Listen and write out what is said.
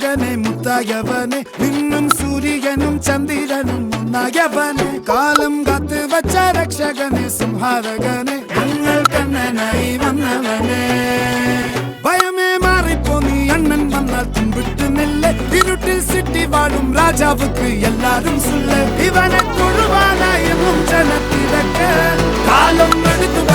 മകനെ മുത്തായവനെ നിന്നും സൂര്യനും ചന്ദ്രനും ഒന്നായവനെ കാലം കാത്ത് വച്ച രക്ഷകനെ സംഹാരകനെ ഞങ്ങൾ കണ്ണനായി വന്നവനെ ഭയമേ മാറിപ്പോ നീ അണ്ണൻ വന്നാൽ തുമ്പിട്ട് നില്ല് ഇരുട്ടിൽ സിറ്റി വാഴും രാജാവുക്ക് എല്ലാരും സുല്ല് ഇവനെ തൊഴുവാനായെന്നും ജനത്തിരക്ക് കാലം എടുത്തു